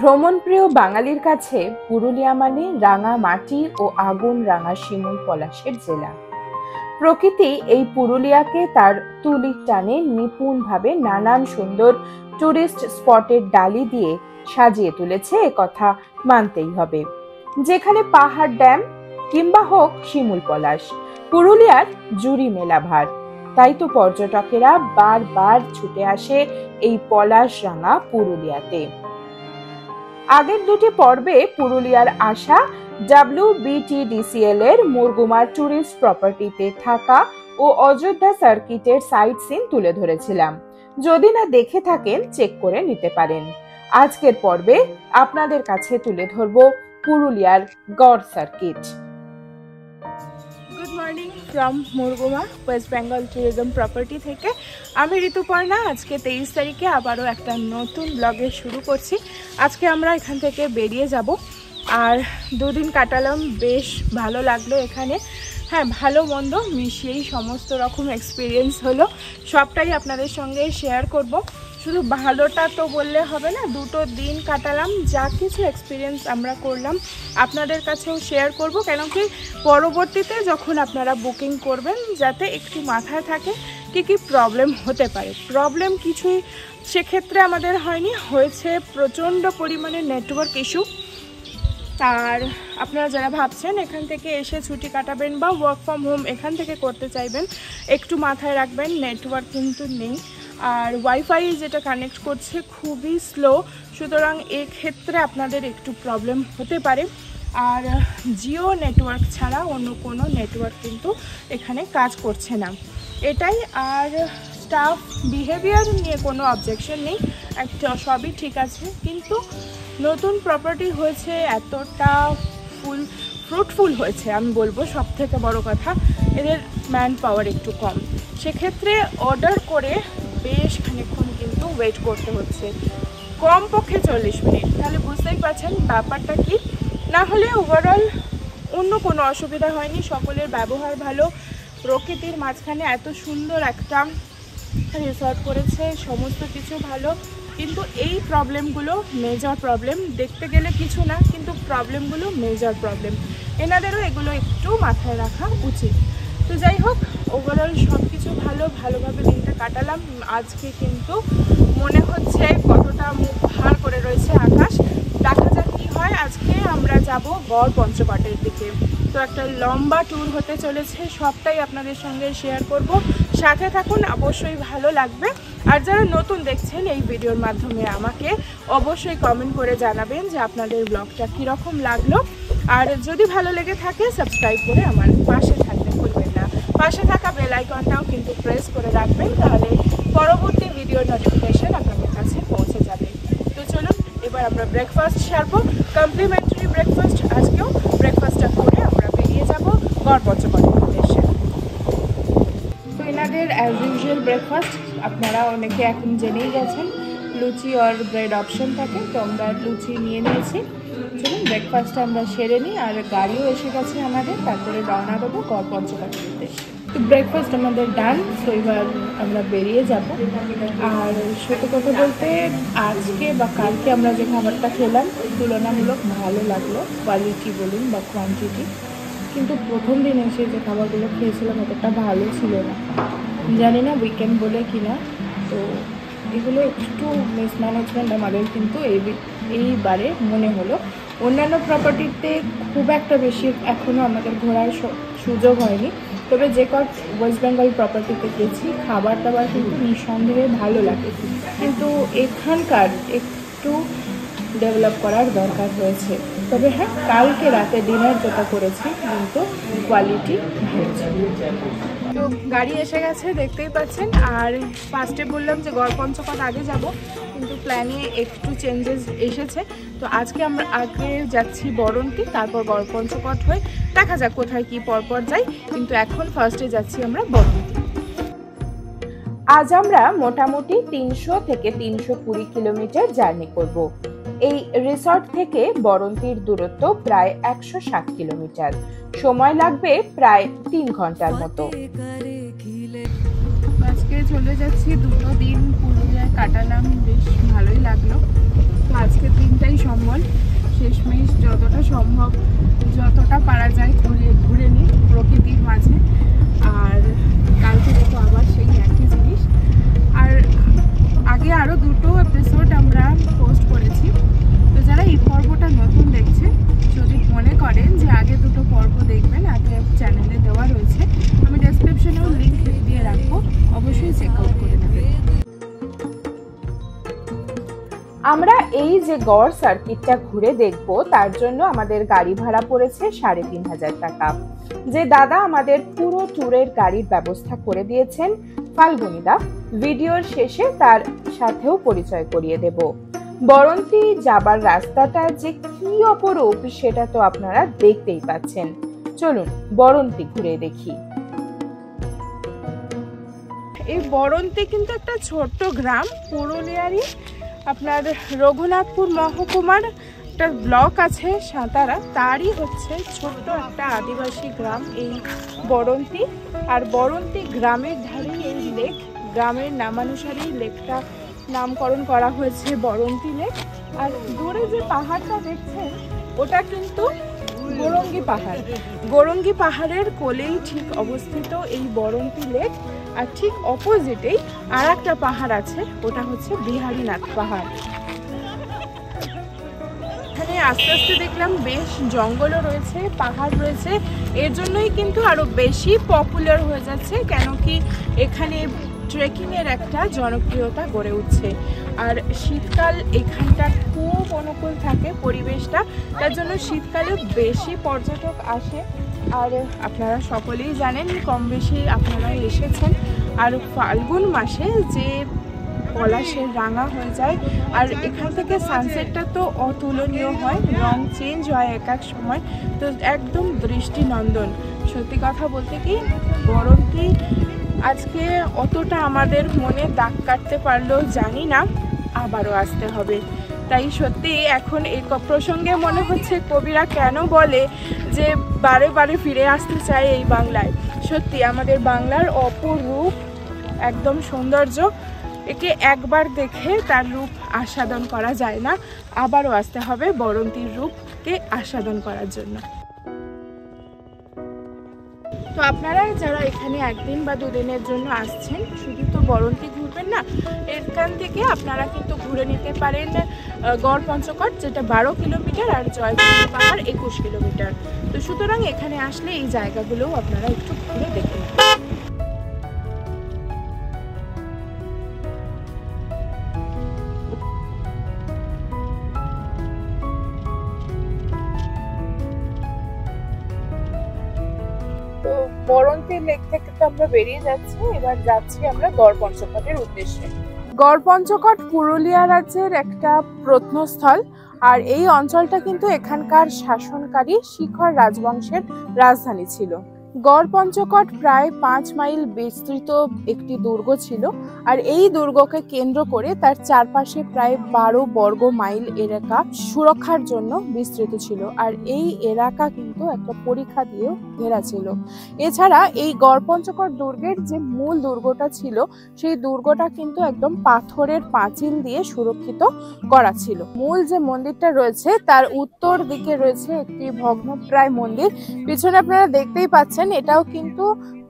ভ্রমণপ্রিয় বাঙালির কাছে পুরুলিয়া মানে রাঙা মাটি ও আগুন রাঙা শিমুল পলাশের জেলা। প্রকৃতি এই পুরুলিয়াকে তার তুলির টানে নিপুণভাবে নানান সুন্দর টুরিস্ট স্পটের ডালি দিয়ে সাজিয়ে তুলেছে, একথা মানতেই হবে। যেখানে পাহাড় ড্যাম কিংবা হোক শিমুল পলাশ, পুরুলিয়ার জুড়ি মেলা ভার। তাই তো পর্যটকেরা বারবার ছুটে আসে এই পলাশ রাঙা পুরুলিয়াতে। আগের দুটি পর্বে পুরুলিয়ার আসা WBTDCL এর মুরগুমার টুরিস্ট প্রপার্টিতে থাকা ও অযোধ্যা সার্কিটের সাইট সিন তুলে ধরেছিলাম। যদি না দেখে থাকেন চেক করে নিতে পারেন। আজকের পর্বে আপনাদের কাছে তুলে ধরব পুরুলিয়ার গড় circuit. Good morning from Murguma, West Bengal tourism property থেকে আমি ঋতুপর্ণা। আজকে 23 তারিখে আবারও একটা নতুন ব্লগে শুরু করছি। আজকে আমরা এখান থেকে বেরিয়ে যাব, আর দুদিন কাটালাম, বেশ ভালো লাগলো এখানে। হ্যাঁ, ভালো মন্দ মিশিয়েই সমস্ত রকম এক্সপিরিয়েন্স হলো, সবটাই আপনাদের সঙ্গে শেয়ার করব। শুধু ভালোটা তো বললে হবে না, দুটো দিন কাটালাম, যা কিছু এক্সপিরিয়েন্স আমরা করলাম আপনাদের কাছেও শেয়ার করব। কেন কি পরবর্তীতে যখন আপনারা বুকিং করবেন যাতে একটু মাথায় থাকে কি কি প্রবলেম হতে পারে। প্রবলেম কিছুই সেক্ষেত্রে আমাদের হয়নি, হয়েছে প্রচণ্ড পরিমাণে নেটওয়ার্ক ইস্যু। আর আপনারা যারা ভাবছেন এখান থেকে এসে ছুটি কাটাবেন বা ওয়ার্ক ফ্রম হোম এখান থেকে করতে চাইবেন, একটু মাথায় রাখবেন নেটওয়ার্ক কিন্তু নেই। আর ওয়াইফাই যেটা কানেক্ট করছে খুবই স্লো, সুতরাং এক্ষেত্রে আপনাদের একটু প্রবলেম হতে পারে। আর জিও নেটওয়ার্ক ছাড়া অন্য কোনো নেটওয়ার্ক কিন্তু এখানে কাজ করছে না, এটাই। আর স্টাফ বিহেভিয়ার নিয়ে কোনো অবজেকশন নেই, একটা সবই ঠিক আছে। কিন্তু নতুন প্রপার্টি হয়েছে, এতটা ফ্রুটফুল হয়েছে, আমি বলবো সব থেকে বড় কথা এদের ম্যান পাওয়ার একটু কম। সেক্ষেত্রে অর্ডার করে বেশ খানিকক্ষণ কিন্তু ওয়েট করতে হচ্ছে, কমপক্ষে 40 মিনিট। তাহলে বুঝতেই পারছেন ব্যাপারটা কি। না হলে ওভারঅল অন্য কোনো অসুবিধা হয়নি, সকলের ব্যবহার ভালো। প্রকৃতির মাঝখানে এত সুন্দর একটা রিসর্ট করেছে, সমস্ত কিছু ভালো। কিন্তু এই প্রবলেমগুলো মেজর প্রবলেম, দেখতে গেলে কিছু না, কিন্তু প্রবলেমগুলো মেজর প্রবলেম। এনাদেরও এগুলো একটু মাথায় রাখা উচিত। তো যাই হোক, ওভারঅল সব কিছু ভালোভাবে দিনটা কাটালাম। আজকে কিন্তু মনে হচ্ছে কতটা মুখ ভার করে রয়েছে আকাশ। দেখা যাক কী হয়। আজকে আমরা যাব গড় পঞ্চকোটের দিকে। তো একটা লম্বা ট্যুর হতে চলেছে, সবটাই আপনাদের সঙ্গে শেয়ার করব। সাথে থাকুন, অবশ্যই ভালো লাগবে। আর যারা নতুন দেখছেন এই ভিডিওর মাধ্যমে আমাকে অবশ্যই কমেন্ট করে জানাবেন যে আপনাদের ব্লগটা কীরকম লাগলো। আর যদি ভালো লেগে থাকে সাবস্ক্রাইব করে আমার পাশে থাকতে ভুলবেন না। পাশে থাকা বেল আইকনটাও কিন্তু প্রেস করে রাখবেন, তাহলে পরবর্তী ভিডিওর নোটিফিকেশন আপনাদের কাছে পৌঁছে যাবে। তো চলুন এবার আমরা ব্রেকফাস্ট সারবো, কমপ্লিমেন্টারি ব্রেকফাস্ট। আজকেও ব্রেকফাস্টটা করে আমরা বেরিয়ে যাব গড় পঞ্চকোটের উদ্দেশ্যে। তো এনাদের অ্যাজ ইউজুয়াল ব্রেকফাস্ট আপনারা অনেকে এখন জেনেই গেছেন, লুচি আর ব্রেড অপশন থাকে। তো আমরা লুচি নিয়ে নিয়েছি। চলুন ব্রেকফাস্টটা আমরা সেরে নিই, আর গাড়িও এসে গেছে আমাদের, তারপরে রওনা দেবো গড় পঞ্চকোটের উদ্দেশ্যে। তো ব্রেকফাস্ট আমাদের ডান, তো এবার আমরা বেরিয়ে যাব। আর সত্যি কথা বলতে আজকে বা কালকে আমরা যে খাবারটা খেলাম তুলনামূলক ভালো লাগলো, কোয়ালিটি বলুন বা কোয়ান্টিটি। কিন্তু প্রথম দিন এসে যে খাবারগুলো খেয়েছিলাম অতটা ভালো ছিল না, জানি না উইকেন্ড বলে কিনা। তো এগুলো একটু মিসম্যানেজমেন্ট আমাদের কিন্তু এইবারে মনে হলো। অন্যান্য প্রপার্টিতে খুব একটা বেশি এখনও আমাদের ঘোরার সুযোগ হয়নি, তবে যে ওয়েস্ট বেঙ্গল প্রপার্টিতে গেছি খাবার দাবার কিন্তু নিঃসন্দেহে ভালো লাগে। কিন্তু এখানকার একটু ডেভেলপ করার দরকার রয়েছে। তবে হ্যাঁ, কালকে রাতে ডিনার যেটা করেছি কিন্তু কোয়ালিটি ভালো ছিল। তো গাড়ি এসে গেছে দেখতেই পাচ্ছেন। আর ফার্স্টে বললাম যে গড় পঞ্চকোট আগে যাব, কিন্তু প্ল্যানে একটু চেঞ্জেস এসেছে। তো আজকে আমরা আগে যাচ্ছি বরন্তি, তারপর গড় পঞ্চকোট হয়ে দেখা যাক কোথায় কি পরপর যাই, কিন্তু এখন ফার্স্টে যাচ্ছি আমরা বরন্তি। আজ আমরা মোটামুটি 300 থেকে 320 কিলোমিটার জার্নি করব। এই রিসর্ট থেকে বরন্তির দূরত্ব প্রায় 160 কিলোমিটার, সময় লাগবে প্রায় 3 ঘন্টার মতো। আজকে চলে যাচ্ছি দুটো দিন পুরুলিয়ায় কাটালাম, বেশ ভালোই লাগলো। তো আজকের দিনটাই সম্বল, শেষমেশ যতটা সম্ভব যতটা পারা যায় ঘুরে নিই প্রকৃতির মাঝে। আর কাল থেকে তো আবার সেই একই জিনিস। আর আগে আরও 2টো এপিসোড আমরা পোস্ট করেছি, তো যারা এই পর্বটা নতুন দেখছে যদি মনে করেন যে আগে 2টো পর্ব দেখবেন, আগে চ্যানেলে দেওয়া রয়েছে, আমি ডেসক্রিপশনেও লিঙ্ক দিয়ে রাখবো, অবশ্যই চেক আউট করে নেবেন। আমরা এই যে গড় সার্কিটটা ঘুরে দেখব তার জন্য আমাদের গাড়ি ভাড়া পড়েছে ৩,৫০০ টাকা। যে দাদা আমাদের পুরো ট্যুরের গাড়ির ব্যবস্থা করে দিয়েছেন ফাল্গুনিদা, ভিডিওর শেষে তার সাথেও পরিচয় করিয়ে দেব। বরন্তি যাবার রাস্তাটা যে কি অপরূপ সেটা তো আপনারা দেখতেই পাচ্ছেন। চলুন বরন্তি ঘুরে দেখি। এই বরন্তি কিন্তু একটা ছোট্ট গ্রাম, পুরুলিয়ারই আপনার রঘুনাথপুর মহকুমার একটা ব্লক আছে সাঁতারা, তারই হচ্ছে ছোট্ট একটা আদিবাসী গ্রাম এই বরন্তি। আর বরন্তি গ্রামের ধারেই এই লেক, গ্রামের নামানুসারেই লেকটা নামকরণ করা হয়েছে বরন্তি লেক। আর দূরে যে পাহাড়টা দেখছেন ওটা কিন্তু গোরঙ্গি পাহাড়। গোরঙ্গি পাহাড়ের কোলেই ঠিক অবস্থিত এই বরন্তি লেক। আর ঠিক অপোজিটেই আর একটা পাহাড় আছে, ওটা হচ্ছে বিহারীনাথ পাহাড়। এখানে আস্তে আস্তে দেখলাম বেশ জঙ্গলও রয়েছে, পাহাড় রয়েছে, এর জন্যই কিন্তু আরো বেশি পপুলার হয়ে যাচ্ছে, কেন কি এখানে ট্রেকিংয়ের একটা জনপ্রিয়তা গড়ে উঠছে। আর শীতকাল এখানটা খুব অনুকূল থাকে পরিবেশটা, তার জন্য শীতকালে বেশি পর্যটক আসে। আর আপনারা সকলেই জানেন, কম বেশি আপনারা এসেছেন। আর ফাল্গুন মাসে যে পলাশের রাঙা হয়ে যায়, আর এখান থেকে সানসেটটা তো অতুলনীয় হয়, রং চেঞ্জ হয় এক এক সময়, তো একদম দৃষ্টিনন্দন। সত্যি কথা বলতে কি বরন্তি আজকে অতটা আমাদের মনে দাগ কাটতে পারলো জানি না, আবারও আসতে হবে। তাই সত্যি এখন এই প্রসঙ্গে মনে হচ্ছে কবিরা কেন বলে যে বারে বারে ফিরে আসতে চায় এই বাংলায়। সত্যি আমাদের বাংলার অপরূপ একদম সৌন্দর্য, একে একবার দেখে তার রূপ আস্বাদন করা যায় না, আবারও আসতে হবে বরন্তির রূপকে আস্বাদন করার জন্য। তো আপনারা যারা এখানে 1 দিন বা 2 দিনের জন্য আসছেন, শুধু তো বরন্তি ঘুরবেন না, এখান থেকে আপনারা কিন্তু ঘুরে নিতে পারেন গড় পঞ্চকোট, যেটা 12 কিলোমিটার, আর জয়চন্ডী পাহাড় 21 কিলোমিটার। তো সুতরাং এখানে আসলে এই জায়গাগুলোও আপনারা একটু ঘুরে দেখে নেবেন। বরন্তি লেক থেকে তো আমরা বেরিয়ে যাচ্ছি, এবার যাচ্ছি আমরা গড় পঞ্চকোটের উদ্দেশ্যে। গড় পঞ্চকোট পুরুলিয়া রাজ্যের একটা প্রত্নস্থল, আর এই অঞ্চলটা কিন্তু এখানকার শাসনকারী শিখর রাজবংশের রাজধানী ছিল। গড় পঞ্চকোট প্রায় 5 মাইল বিস্তৃত একটি দুর্গ ছিল, আর এই দুর্গকে কেন্দ্র করে তার চারপাশে প্রায় 12 বর্গ মাইল এলাকা সুরক্ষার জন্য বিস্তৃত ছিল। আর এই এলাকা কিন্তু একটা পরিখা দিয়েও ঘেরা ছিল। এছাড়া এই গড় পঞ্চকোট দুর্গের যে মূল দুর্গটা ছিল, সেই দুর্গটা কিন্তু একদম পাথরের পাঁচিল দিয়ে সুরক্ষিত করা ছিল। মূল যে মন্দিরটা রয়েছে তার উত্তর দিকে রয়েছে একটি ভগ্নপ্রায় মন্দির, পিছনে আপনারা দেখতেই পাচ্ছেন, এটাও কিন্তু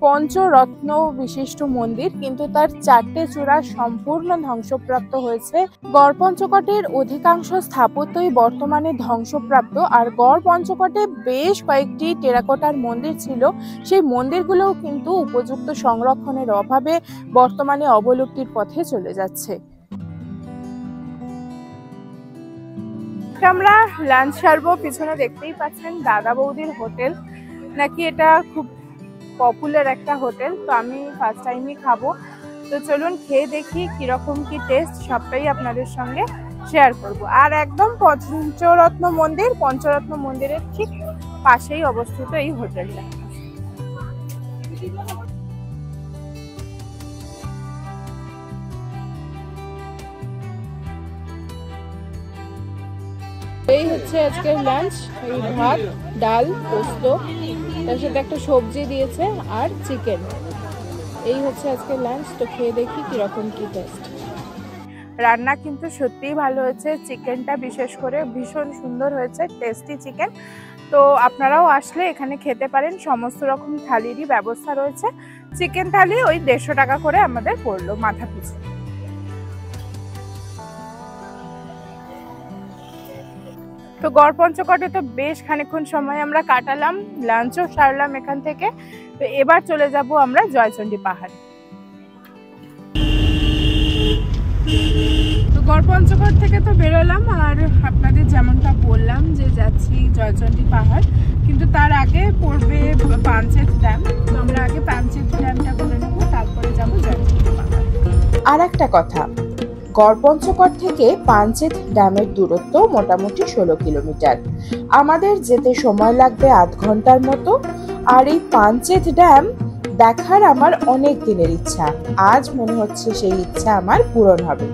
পঞ্চরত্ন বিশিষ্ট মন্দির, কিন্তু তার 4টে চূড়া সম্পূর্ণ ধ্বংসপ্রাপ্ত হয়েছে। গড় পঞ্চকোটের অধিকাংশ স্থাপত্যই বর্তমানে ধ্বংসপ্রাপ্ত, আর গড় পঞ্চকোটে বেশ কয়েকটি টেরাকোটার মন্দির ছিল, সেই মন্দিরগুলোও কিন্তু উপযুক্ত সংরক্ষণের অভাবে বর্তমানে অবলুপ্তির পথে চলে যাচ্ছে। আমরা লাঞ্চ সারবো, পিছনে দেখতেই পাচ্ছেন দাদা বৌদির হোটেল, নাকি এটা খুব পপুলার একটা হোটেল, তো আমি ফার্স্ট টাইমই খাবো। তো চলুন খেয়ে দেখি কিরকম কি টেস্ট, সবটাই আপনাদের সঙ্গে শেয়ার করব। আর একদম পঞ্চরত্ন মন্দিরের ঠিক পাশেই অবস্থিত এই হোটেলটা। এই হচ্ছে আজকের লাঞ্চ, এই ভাত, ডাল, পোস্ত, তার সাথে একটা সবজি দিয়েছে আর চিকেন। এই হচ্ছে আজকের লাঞ্চ। তো খেয়ে দেখি কিরকম কি টেস্ট। রান্না কিন্তু সত্যিই ভালো হয়েছে, চিকেনটা বিশেষ করে ভীষণ সুন্দর হয়েছে, টেস্টি চিকেন। তো আপনারাও আসলে এখানে খেতে পারেন, সমস্ত রকম থালিরই ব্যবস্থা রয়েছে। চিকেন থালি ওই 150 টাকা করে আমাদের পড়লো মাথা পিছু। তো গড়পঞ্চকোটে তো বেশ খানিকক্ষণ সময় আমরা কাটালাম, লাঞ্চও সারলাম এখান থেকে। তো এবার চলে যাব আমরা জয়চণ্ডী পাহাড়ে। তো গড়পঞ্চকোট থেকে তো বেরোলাম, আর আপনাদের যেমনটা বললাম যে যাচ্ছি জয়চণ্ডী পাহাড়, কিন্তু তার আগে পড়বে পাঞ্চেত ড্যাম। তো আমরা আগে পাঞ্চেত ড্যামটা করে নেবো, তারপরে যাবো জয়চণ্ডী পাহাড়। আর একটা কথা, গড়পঞ্চকোট থেকে পাঞ্চেত ড্যামের দূরত্ব মোটামুটি 16 কিলোমিটার। আমাদের যেতে সময় লাগবে আধ ঘন্টার মতো। আর এই পাঞ্চেত ড্যাম দেখার আমার অনেক দিনের ইচ্ছা, আজ মনে হচ্ছে সেই ইচ্ছা আমার পূরণ হবে।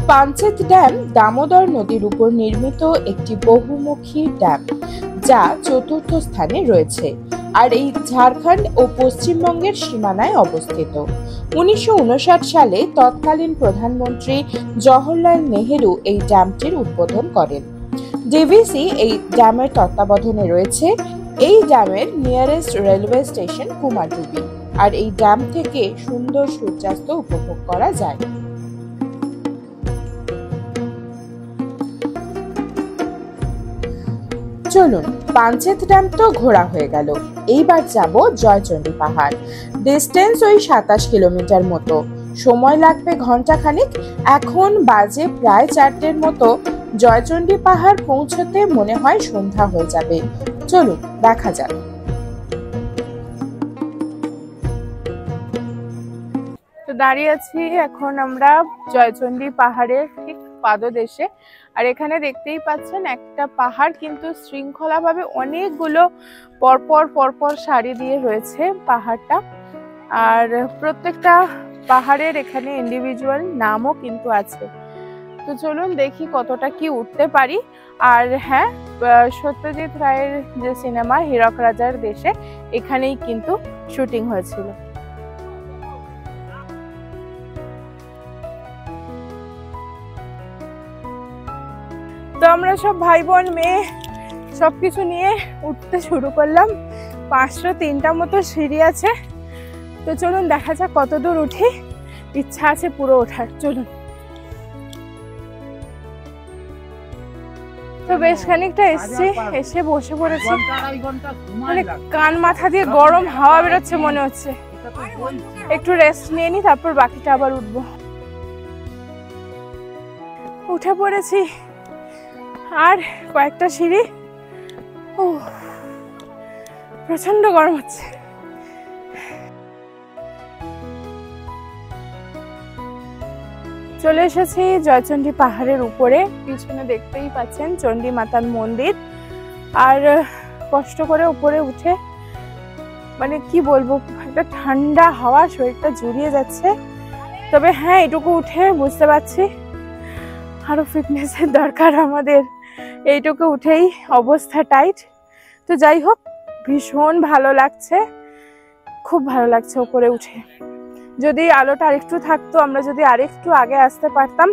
পাঞ্চেত ড্যাম দামোদর নদীর উপর নির্মিত একটি বহুমুখী ড্যাম, যা চতুর্থ স্থানে রয়েছে, আর এই ঝাড়খণ্ড ও পশ্চিমবঙ্গের সীমানায় অবস্থিত। 1959 সালে তৎকালীন প্রধানমন্ত্রী জওহরলাল নেহেরু এই ড্যামটির উদ্বোধন করেন। ডিভিসি এই ড্যামের তত্ত্বাবধানে রয়েছে। এই ড্যামের নিয়ারেস্ট রেলওয়ে স্টেশন কুমারডুবি, আর এই ড্যাম থেকে সুন্দর সূর্যাস্ত উপভোগ করা যায়। চলুন, পাঞ্চেত ড্যাম তো ঘোরা হয়ে গেল, এইবার যাব জয়চণ্ডী পাহাড়। ডিস্টেন্স ওই 27 কিলোমিটার মতো, সময় লাগবে ঘন্টাখানেক। এখন বাজে প্রায় 4টের মতো। জয়চণ্ডী পাহাড় পৌঁছতে মনে হয় সন্ধ্যা হয়ে যাবে। চলুন দেখা যাক। তো দাঁড়িয়ে আছি এখন আমরা জয়চণ্ডী পাহাড়ের ঠিক পাদদেশে। আর এখানে দেখতেই পাচ্ছেন একটা পাহাড় কিন্তু শৃঙ্খলাভাবে অনেকগুলো পরপর সারি দিয়ে রয়েছে পাহাড়টা। আর প্রত্যেকটা পাহাড়ের এখানে ইন্ডিভিজুয়াল নামও কিন্তু আছে। তো চলুন দেখি কতটা কি উঠতে পারি। আর হ্যাঁ, সত্যজিৎ রায়ের যে সিনেমা হীরক রাজার দেশে, এখানেই কিন্তু শুটিং হয়েছিল। তো আমরা সব ভাই বোন মেয়ে সবকিছু নিয়ে উঠতে শুরু করলাম। 503টা মতো সিঁড়ি আছে। তো চলুন দেখা যাক কত দূর উঠি, ইচ্ছা আছে পুরো ওঠার। চলুন। তো বেশ খানিকটা এসছি, এসে বসে পড়েছি, মানে কান মাথা দিয়ে গরম হাওয়া বেরোচ্ছে মনে হচ্ছে। একটু রেস্ট নিয়ে নি, তারপর বাকিটা আবার উঠবো। উঠে পড়েছি, আর কয়েকটা সিঁড়ি। প্রচন্ড গরম হচ্ছে। চলে এসেছি জয়চণ্ডী পাহাড়ের উপরে। পিছনে দেখতেই পাচ্ছেন চণ্ডী মাতার মন্দির। আর কষ্ট করে উপরে উঠে, মানে কি বলবো, একটা ঠান্ডা হাওয়া শরীরটা জুড়িয়ে যাচ্ছে। তবে হ্যাঁ, এটুকু উঠে বুঝতে পারছি আরো ফিটনেসের দরকার আমাদের। এইটুকু উঠেই অবস্থা টাইট। তো যাই হোক, ভীষণ ভালো লাগছে, খুব ভালো লাগছে উপরে উঠে। যদি আলোটা আরেকটু থাকতো, আমরা যদি আরেকটু আগে আসতে পারতাম,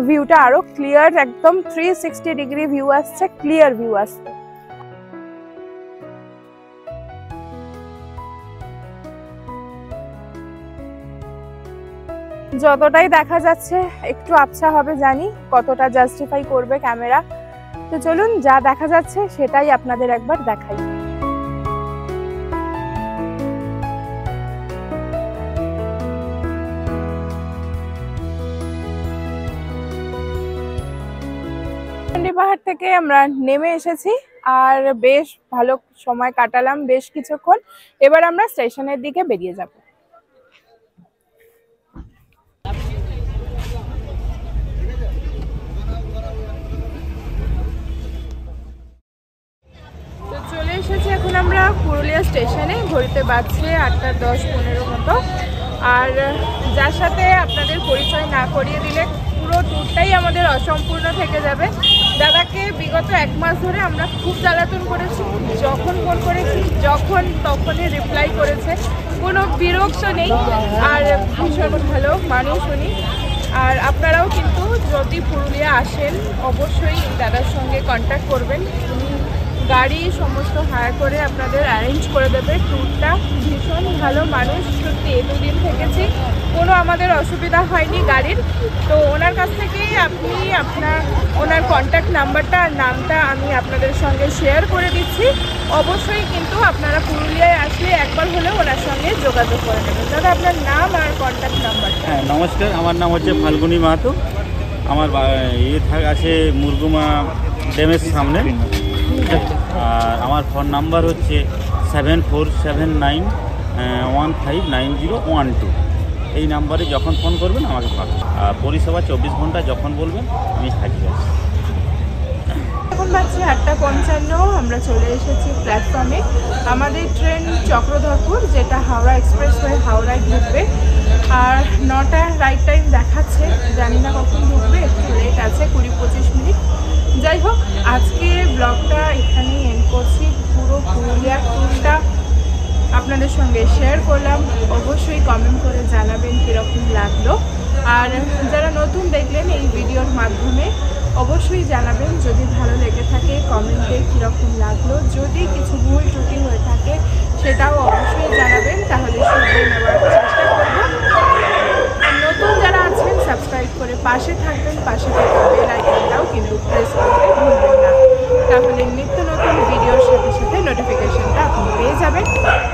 ভিউটা আরো ক্লিয়ার, একদম 360 ডিগ্রি ভিউ আসছে, ক্লিয়ার ভিউ আসছে। যতটাই দেখা যাচ্ছে একটু আবছা হবে জানি, কতটা জাস্টিফাই করবে ক্যামেরা। তো চলুন, যা দেখা যাচ্ছে সেটাই আপনাদের একবার দেখাই। জয়চণ্ডী পাহাড় থেকে আমরা নেমে এসেছি, আর বেশ ভালো সময় কাটালাম, বেশ কিছুক্ষণ। এবার আমরা স্টেশনের দিকে বেরিয়ে যাব। তো চলে এসেছি এখন আমরা পুরুলিয়া স্টেশনে। ঘড়িতে বাজছে 8:10-15 মতো। আর যার সাথে আপনাদের পরিচয় না করিয়ে দিলে পুরো ট্যুরটাই আমাদের অসম্পূর্ণ থেকে যাবে। দাদাকে বিগত 1 মাস ধরে আমরা খুব জ্বালাতন করেছি, যখন ফোন করেছি যখন তখনই রিপ্লাই করেছে, কোনো বিরক্ত নেই। আর ভীষণ ভালো মানুষ উনি। আর আপনারাও কিন্তু যদি পুরুলিয়া আসেন অবশ্যই দাদার সঙ্গে কন্ট্যাক্ট করবেন, উনি গাড়ি সমস্ত হায়ার করে আপনাদের অ্যারেঞ্জ করে দেবে ট্যুরটা। ভীষণ ভালো মানুষ, সত্যি দুদিন থেকেছি, কোনো আমাদের অসুবিধা হয়নি গাড়ির। তো ওনার কাছ থেকেই আপনি ওনার কন্ট্যাক্ট নাম্বারটা আর নামটা আমি আপনাদের সঙ্গে শেয়ার করে দিচ্ছি। অবশ্যই কিন্তু আপনারা পুরুলিয়ায় আসলে একবার হলেও ওনার সঙ্গে যোগাযোগ করে নেবেন। দাদা আপনার নাম আর কন্ট্যাক্ট নাম্বারটা। হ্যাঁ নমস্কার, আমার নাম হচ্ছে ফাল্গুনি মাহাতো। আমার আছে মুরগুমা ড্যামের সামনে। আর আমার ফোন নাম্বার হচ্ছে 7479159012। এই নাম্বারে যখন ফোন করবেন আমাকে পাবেন। আর পরিষেবা 24 ঘন্টা, যখন বলবেন আমি হাজির আছি। এখন বাজছে 8:55, আমরা চলে এসেছি প্ল্যাটফর্মে। আমাদের ট্রেন চক্রধরপুর, যেটা হাওড়া এক্সপ্রেসওয়ে হাওড়ায় ঢুকবে। আর 9টা রাইট টাইম দেখাচ্ছে, জানি না কখন ঢুকবে, একটু লেট আছে, 20-25 মিনিট। যাই হোক, আজকে ব্লগটা এখানেই এন্ড করছি। পুরো পুরুলিয়ার ট্যুরটা আপনাদের সঙ্গে শেয়ার করলাম। অবশ্যই কমেন্ট করে জানাবেন কীরকম লাগলো। আর যারা নতুন দেখলেন এই ভিডিওর মাধ্যমে অবশ্যই জানাবেন যদি ভালো লেগে থাকে, কমেন্টে কীরকম লাগলো। যদি কিছু ভুল ত্রুটি হয়ে থাকে সেটাও অবশ্যই জানাবেন, তাহলে শুধরে নেওয়ার চেষ্টা করব। আর নতুন যারা আছেন সাবস্ক্রাইব করে পাশে থাকবেন, পাশে থাকা বেল আইকনটাও কিন্তু প্রেস করতে ভুলবেন না, তাহলে নিত্য নতুন ভিডিওর সাথে সাথে নোটিফিকেশনটা আপনি পেয়ে যাবেন।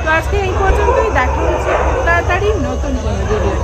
তো আজকে এই পর্যন্তই, দেখা হচ্ছে খুব তাড়াতাড়ি নতুন কোনো ভিডিও।